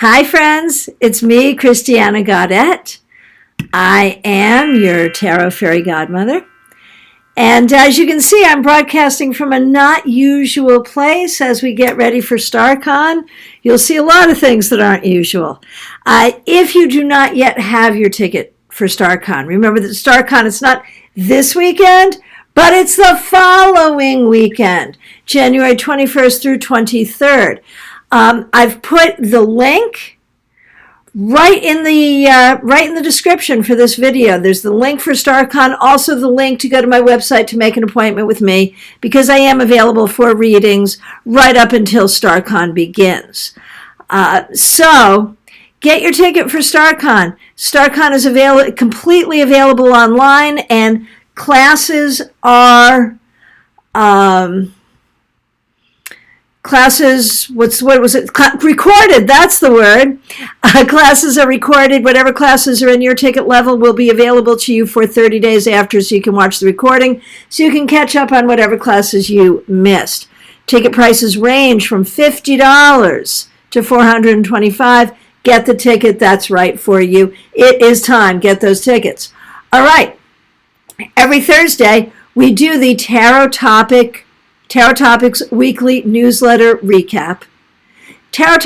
Hi, friends. It's me, Christiana Gaudette. I am your Tarot Fairy Godmother. And as you can see, I'm broadcasting from a not usual place as we get ready for StarCon. You'll see a lot of things that aren't usual. If you do not yet have your ticket for StarCon, remember that StarCon is not this weekend, but it's the following weekend, January 21st through 23rd. I've put the link right in the description for this video. There's the link for StarCon, also the link to go to my website to make an appointment with me, because I am available for readings right up until StarCon begins. So get your ticket for StarCon. StarCon is completely available online, and classes are recorded. That's the word. Classes are recorded. Whatever classes are in your ticket level will be available to you for 30 days after, so you can watch the recording, so you can catch up on whatever classes you missed. Ticket prices range from $50 to $425. Get the ticket that's right for you. It is time. Get those tickets. All right. Every Thursday, we do the Tarot Topics Weekly Newsletter Recap. Tarot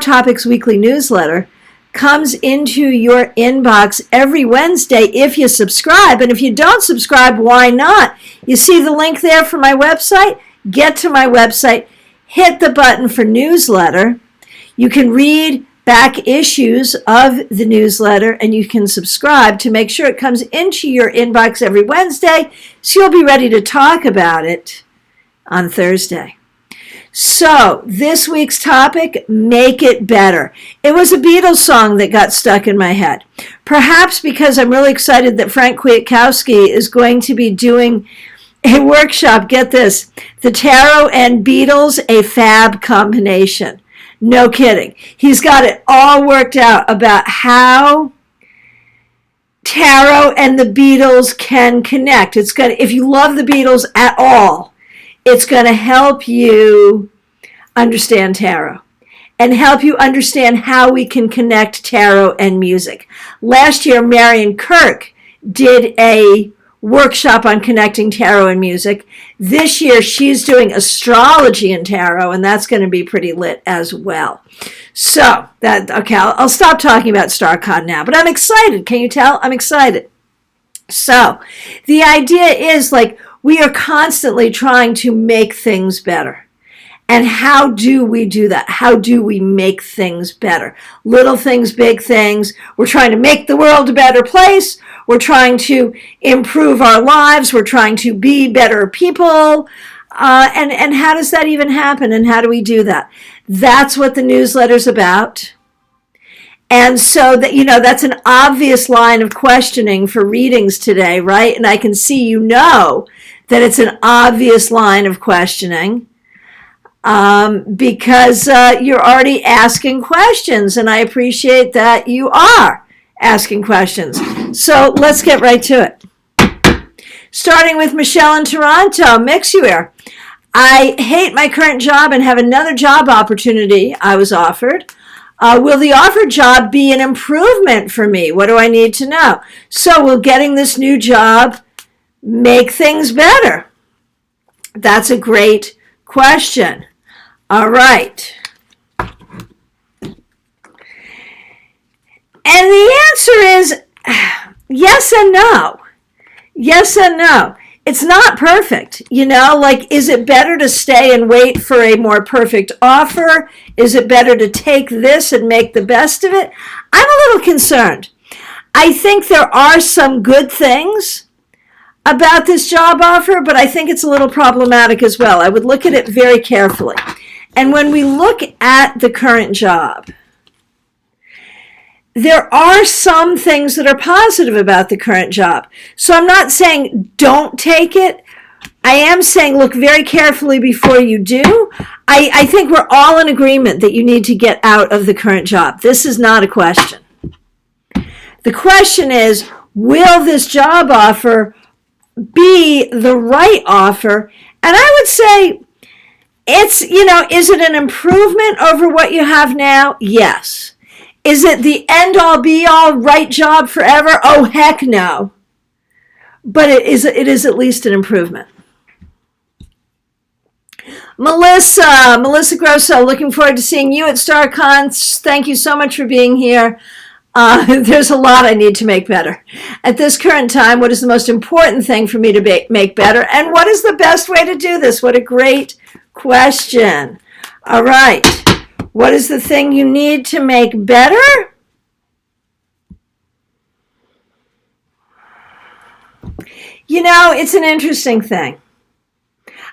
Topics Weekly Newsletter comes into your inbox every Wednesday if you subscribe. And if you don't subscribe, why not? You see the link there for my website? Get to my website, hit the button for newsletter. You can read back issues of the newsletter, and you can subscribe to make sure it comes into your inbox every Wednesday, so you'll be ready to talk about it on Thursday. So this week's topic, make it better. It was a Beatles song that got stuck in my head. Perhaps because I'm really excited that Frank Kwiatkowski is going to be doing a workshop. Get this, the Tarot and Beatles, a fab combination. No kidding. He's got it all worked out about how Tarot and the Beatles can connect. It's going to, if you love the Beatles at all, it's going to help you understand tarot and help you understand how we can connect tarot and music. Last year, Marion Kirk did a workshop on connecting tarot and music. This year, she's doing astrology and tarot, and that's going to be pretty lit as well. So, I'll stop talking about StarCon now, but I'm excited. Can you tell? I'm excited. So, the idea is, we are constantly trying to make things better. And how do we do that? How do we make things better? Little things, big things. We're trying to make the world a better place. We're trying to improve our lives. We're trying to be better people. And how does that even happen? And how do we do that? That's what the newsletter's about. And so that's an obvious line of questioning for readings today, right? And I can see that it's an obvious line of questioning because you're already asking questions, and I appreciate that you are asking questions. So let's get right to it. Starting with Michelle in Toronto, Mixuer. I hate my current job and have another job opportunity I was offered. Will the offered job be an improvement for me? What do I need to know? So will getting this new job make things better? That's a great question. All right. And the answer is yes and no. Yes and no. It's not perfect, is it better to stay and wait for a more perfect offer? Is it better to take this and make the best of it? I'm a little concerned. I think there are some good things about this job offer, but I think it's a little problematic as well. I would look at it very carefully. And when we look at the current job, there are some things that are positive about the current job. So I'm not saying don't take it. I am saying look very carefully before you do. I think we're all in agreement that you need to get out of the current job. This is not a question. The question is, will this job offer be the right offer? And I would say It's, is it an improvement over what you have now? Yes. Is it the end all be all right job forever? Oh, heck no. But it is at least an improvement. Melissa Grosso, looking forward to seeing you at StarCon. Thank you so much for being here. There's a lot I need to make better. At this current time, what is the most important thing for me to make better? And what is the best way to do this? What a great question. All right. What is the thing you need to make better? It's an interesting thing.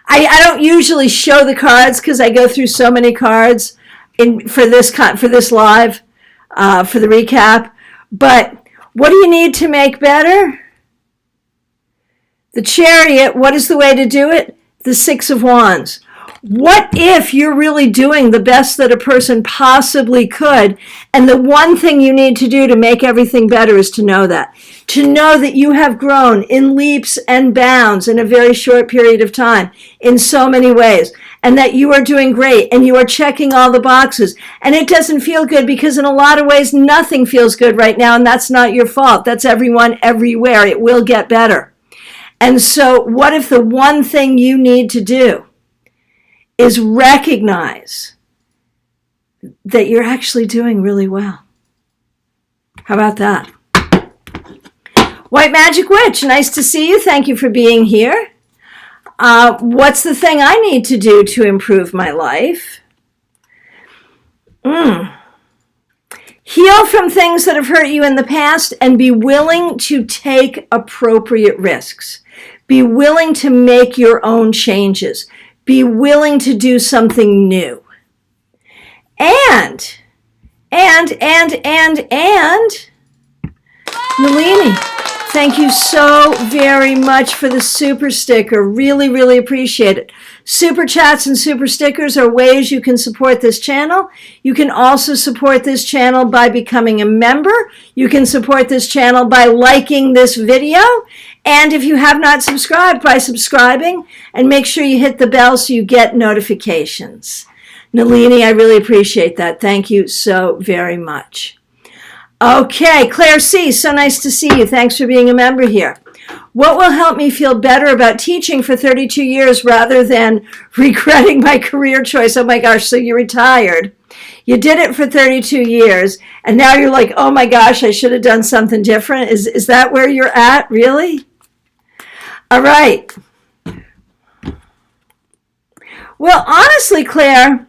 I don't usually show the cards because I go through so many cards for this live, for the recap. But what do you need to make better? The Chariot, what is the way to do it? The Six of Wands. What if you're really doing the best that a person possibly could, and the one thing you need to do to make everything better is to know that. To know that you have grown in leaps and bounds in a very short period of time in so many ways, and that you are doing great, and you are checking all the boxes. And it doesn't feel good because in a lot of ways, nothing feels good right now, and that's not your fault. That's everyone everywhere. It will get better. And so what if the one thing you need to do is recognize that you're actually doing really well? How about that? White Magic Witch, nice to see you. Thank you for being here. What's the thing I need to do to improve my life? Heal from things that have hurt you in the past and be willing to take appropriate risks. Be willing to make your own changes. Be willing to do something new. And, Nalini, thank you so very much for the super sticker. Really, really appreciate it. Super chats and super stickers are ways you can support this channel. You can also support this channel by becoming a member. You can support this channel by liking this video. And if you have not subscribed, by subscribing, and make sure you hit the bell so you get notifications. Nalini, I really appreciate that. Thank you so very much. Okay, Claire C., so nice to see you. Thanks for being a member here. What will help me feel better about teaching for 32 years rather than regretting my career choice? Oh my gosh, so you retired. You did it for 32 years, and now you're like, oh my gosh, I should have done something different. Is that where you're at, really? All right. Well, honestly, Claire,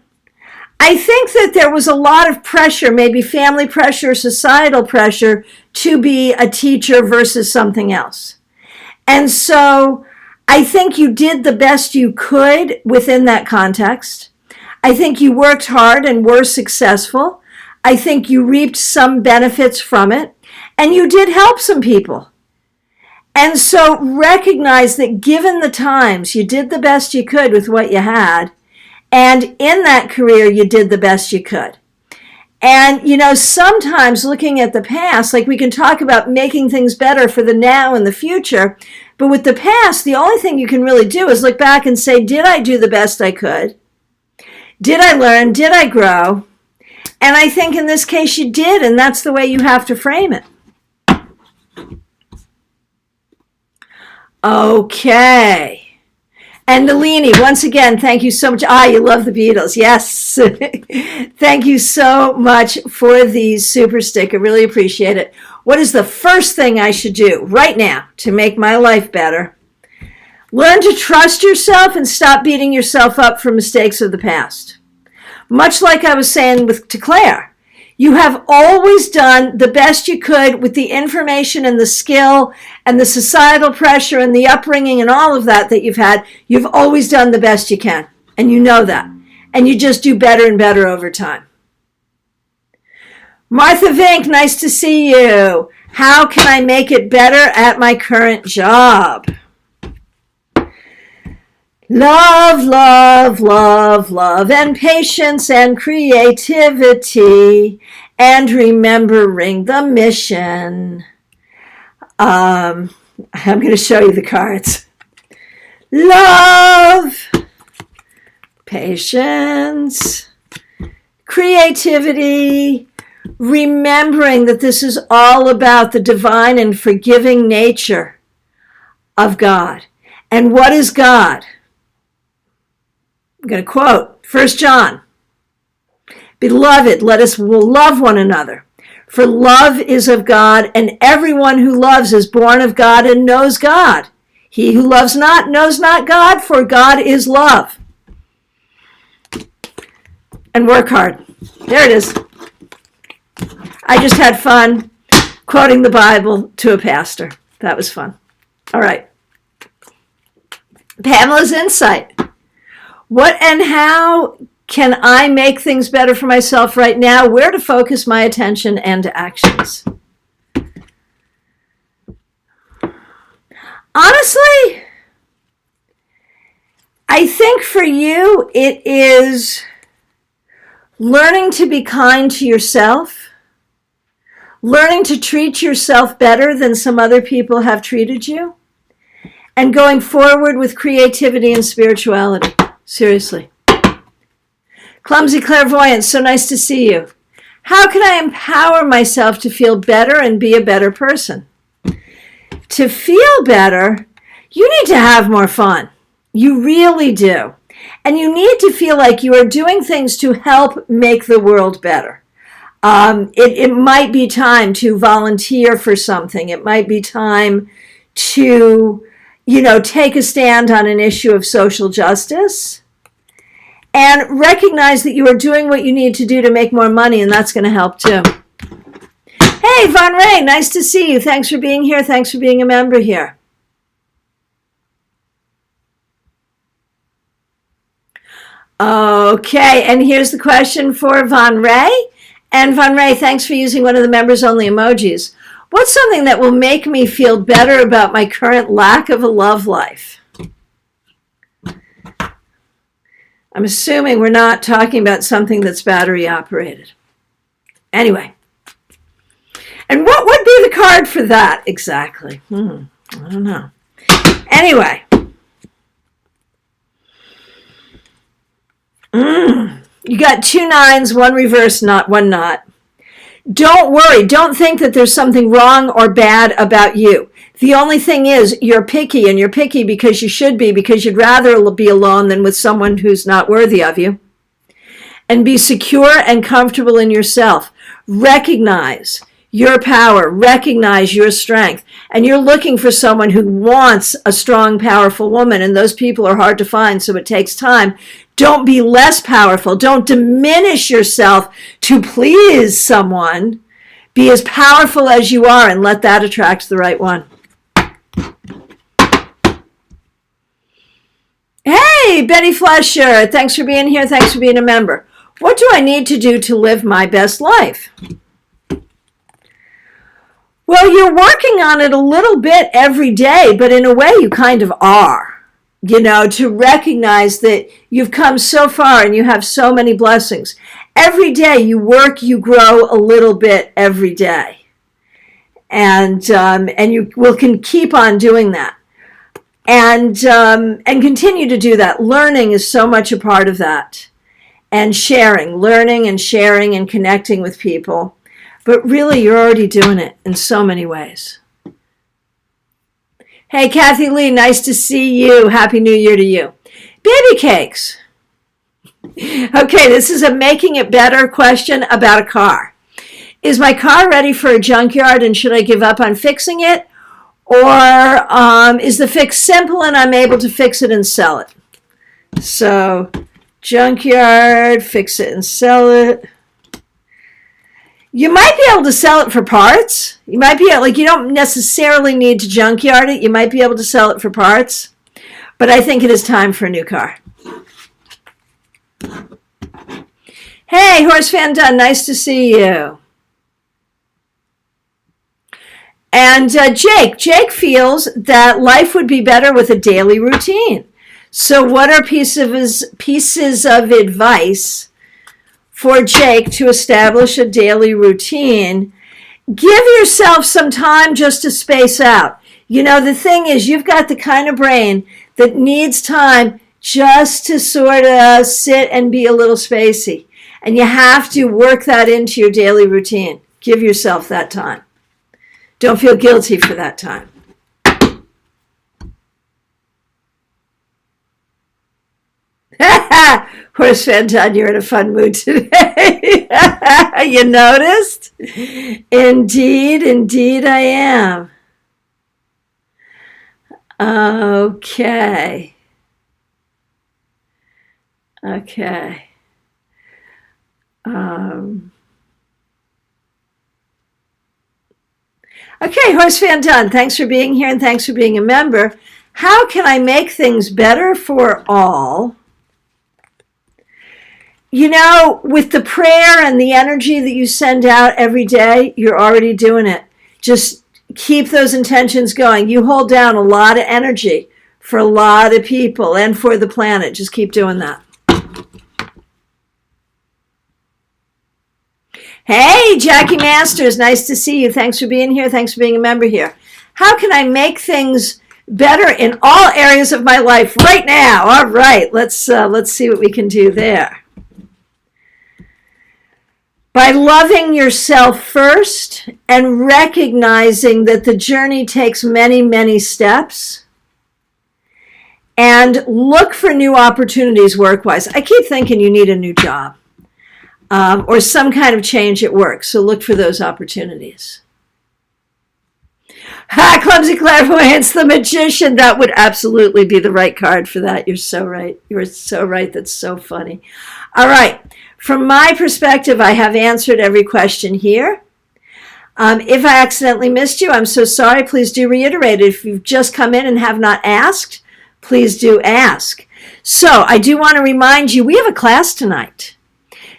I think that there was a lot of pressure, maybe family pressure, societal pressure, to be a teacher versus something else. And so I think you did the best you could within that context. I think you worked hard and were successful. I think you reaped some benefits from it, and you did help some people. And so recognize that given the times, you did the best you could with what you had. And in that career, you did the best you could. And, sometimes looking at the past, like we can talk about making things better for the now and the future. But with the past, the only thing you can really do is look back and say, did I do the best I could? Did I learn? Did I grow? And I think in this case you did, and that's the way you have to frame it. Okay. And Nalini, once again, thank you so much. You love the Beatles. Yes. Thank you so much for the super sticker. Really appreciate it. What is the first thing I should do right now to make my life better? Learn to trust yourself and stop beating yourself up for mistakes of the past. Much like I was saying to Claire, you have always done the best you could with the information and the skill and the societal pressure and the upbringing and all of that you've had. You've always done the best you can, and you know that. And you just do better and better over time. Martha Vink, nice to see you. How can I make it better at my current job? Love, love, love, love, and patience and creativity, and remembering the mission. I'm going to show you the cards. Love, patience, creativity, remembering that this is all about the divine and forgiving nature of God. And what is God? I'm going to quote 1 John. Beloved, let us love one another. For love is of God, and everyone who loves is born of God and knows God. He who loves not knows not God, for God is love. And work hard. There it is. I just had fun quoting the Bible to a pastor. That was fun. All right. Pamela's insight. What and how can I make things better for myself right now? Where to focus my attention and actions? Honestly, I think for you it is learning to be kind to yourself, learning to treat yourself better than some other people have treated you, and going forward with creativity and spirituality. Seriously. Clumsy Clairvoyance, so nice to see you. How can I empower myself to feel better and be a better person? To feel better, you need to have more fun. You really do. And you need to feel like you are doing things to help make the world better. It might be time to volunteer for something. It might be time to, take a stand on an issue of social justice. And recognize that you are doing what you need to do to make more money, and that's going to help too. Hey, Von Ray, nice to see you. Thanks for being here. Thanks for being a member here. Okay, and here's the question for Von Ray. And Von Ray, thanks for using one of the members-only emojis. What's something that will make me feel better about my current lack of a love life? I'm assuming we're not talking about something that's battery operated. Anyway. And what would be the card for that exactly? I don't know. Anyway. You got 2 9s, 1 reverse, one not. Don't worry. Don't think that there's something wrong or bad about you. The only thing is you're picky, and you're picky because you should be, because you'd rather be alone than with someone who's not worthy of you. And be secure and comfortable in yourself. Recognize your power. Recognize your strength. And you're looking for someone who wants a strong, powerful woman, and those people are hard to find, so it takes time. Don't be less powerful. Don't diminish yourself to please someone. Be as powerful as you are and let that attract the right one. Hey, Betty Flesher, thanks for being here. Thanks for being a member. What do I need to do to live my best life? Well, you're working on it a little bit every day, but in a way you kind of are. To recognize that you've come so far and you have so many blessings. Every day you work, you grow a little bit every day. And you can keep on doing that. And continue to do that. Learning is so much a part of that. And learning and sharing and connecting with people. But really, you're already doing it in so many ways. Hey, Kathy Lee, nice to see you. Happy New Year to you. Baby cakes. Okay, this is a making it better question about a car. Is my car ready for a junkyard, and should I give up on fixing it? Or is the fix simple and I'm able to fix it and sell it? So, junkyard, fix it and sell it. You might be able to sell it for parts. You might be able, you don't necessarily need to junkyard it. You might be able to sell it for parts. But I think it is time for a new car. Hey, Horse Fan Dunn, nice to see you. And Jake feels that life would be better with a daily routine. So what are pieces of advice for Jake to establish a daily routine? Give yourself some time just to space out. The thing is, you've got the kind of brain that needs time just to sort of sit and be a little spacey. And you have to work that into your daily routine. Give yourself that time. Don't feel guilty for that time. Horse Fanton, you're in a fun mood today. You noticed? Indeed I am. Okay. Okay, Horse Fanton, thanks for being here and thanks for being a member. How can I make things better for all? You know, with the prayer and the energy that you send out every day, you're already doing it. Just keep those intentions going. You hold down a lot of energy for a lot of people and for the planet. Just keep doing that. Hey, Jackie Masters, nice to see you. Thanks for being here. Thanks for being a member here. How can I make things better in all areas of my life right now? All right, let's see what we can do there. By loving yourself first and recognizing that the journey takes many, many steps, and look for new opportunities work-wise. I keep thinking you need a new job. Or some kind of change at work. So look for those opportunities. Clumsy Clairvoyance, the Magician. That would absolutely be the right card for that. You're so right. You're so right. That's so funny. All right. From my perspective, I have answered every question here. If I accidentally missed you, I'm so sorry. Please do reiterate it. If you've just come in and have not asked, please do ask. So I do want to remind you, we have a class tonight.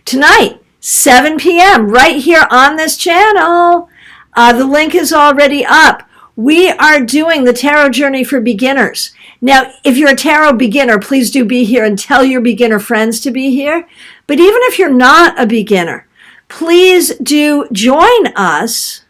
Tonight, 7 p.m., right here on this channel. The link is already up. We are doing the Tarot Journey for Beginners. Now, if you're a tarot beginner, please do be here and tell your beginner friends to be here. But even if you're not a beginner, please do join us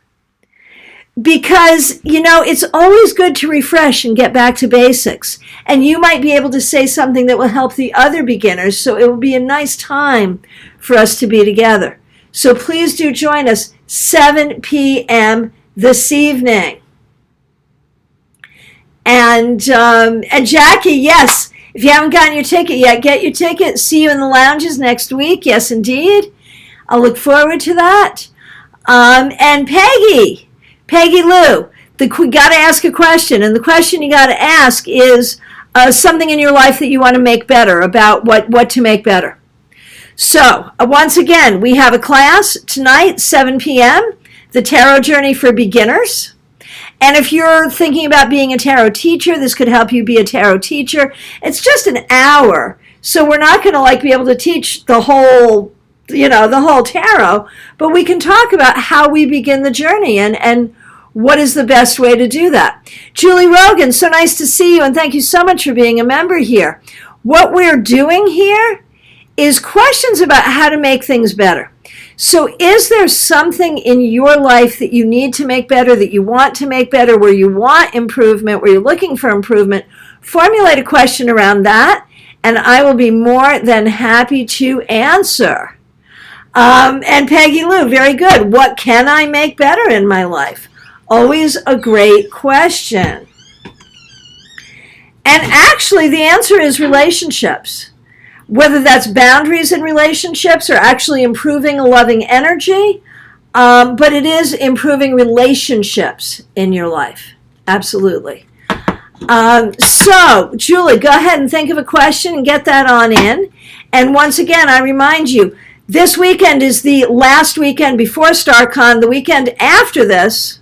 because, you know, it's always good to refresh and get back to basics. And you might be able to say something that will help the other beginners, so it will be a nice time for us to be together. So please do join us 7 p.m. this evening. And Jackie, yes, if you haven't gotten your ticket yet, get your ticket. See you in the lounges next week. Yes, indeed. I'll look forward to that. And Peggy Lou, we got to ask a question. And the question you got to ask is something in your life that you want to make better, about what to make better. So, once again, we have a class tonight, 7 p.m., the Tarot Journey for Beginners. And if you're thinking about being a tarot teacher, this could help you be a tarot teacher. It's just an hour, so we're not going to be able to teach the whole tarot, but we can talk about how we begin the journey and what is the best way to do that. Julie Rogan, so nice to see you, and thank you so much for being a member here. What we're doing here is questions about how to make things better. So is there something in your life that you need to make better, that you want to make better, where you want improvement, where you're looking for improvement? Formulate a question around that, and I will be more than happy to answer. And Peggy Lou, very good. What can I make better in my life? Always a great question. And actually, the answer is relationships. Whether that's boundaries in relationships or actually improving a loving energy, but it is improving relationships in your life. Absolutely. So, Julie, go ahead and think of a question and get that on in. And once again, I remind you, this weekend is the last weekend before StarCon. The weekend after this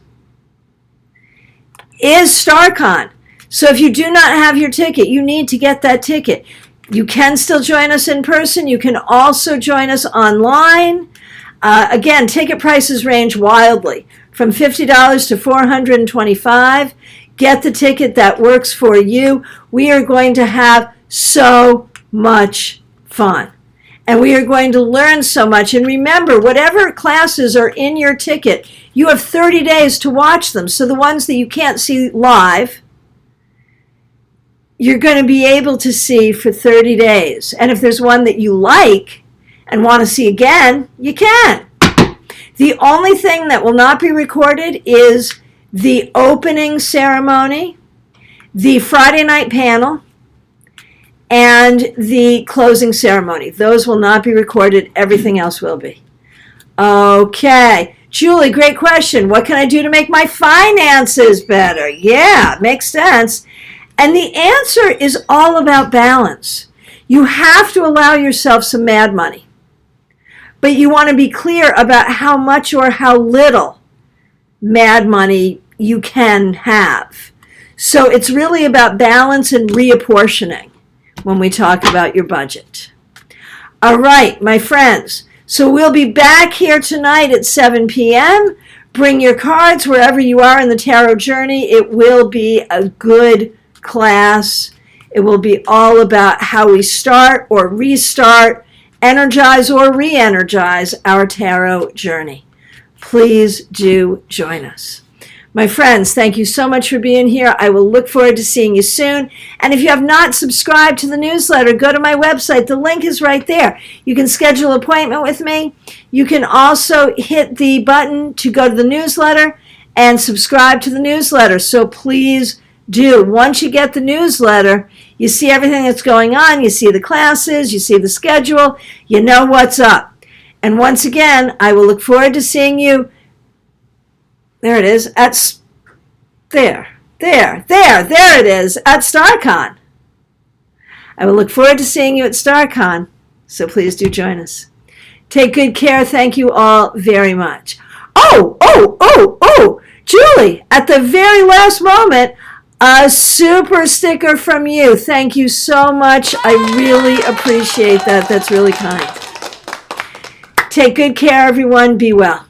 is StarCon. So if you do not have your ticket, you need to get that ticket. You can still join us in person. You can also join us online. Again, ticket prices range wildly, from $50 to $425. Get the ticket that works for you. We are going to have so much fun. And we are going to learn so much. And remember, whatever classes are in your ticket, you have 30 days to watch them. So the ones that you can't see live, you're going to be able to see for 30 days. And if there's one that you like and want to see again, you can. The only thing that will not be recorded is the opening ceremony, the Friday night panel, and the closing ceremony. Those will not be recorded. Everything else will be. Okay. Julie, great question. What can I do to make my finances better? Yeah, makes sense. And the answer is all about balance. You have to allow yourself some mad money. But you want to be clear about how much or how little mad money you can have. So it's really about balance and reapportioning when we talk about your budget. All right, my friends. So we'll be back here tonight at 7 p.m. Bring your cards wherever you are in the tarot journey. It will be a good class. It will be all about how we start or restart, energize or re-energize our tarot journey. Please do join us. My friends, thank you so much for being here. I will look forward to seeing you soon. And if you have not subscribed to the newsletter, go to my website. The link is right there. You can schedule an appointment with me. You can also hit the button to go to the newsletter and subscribe to the newsletter. So please do. Once you get the newsletter, you see everything that's going on. You see the classes. You see the schedule. You know what's up. And once again, I will look forward to seeing you. There it is. There it is, at StarCon. I will look forward to seeing you at StarCon, so please do join us. Take good care. Thank you all very much. Julie, at the very last moment, a super sticker from you. Thank you so much. I really appreciate that. That's really kind. Take good care, everyone. Be well.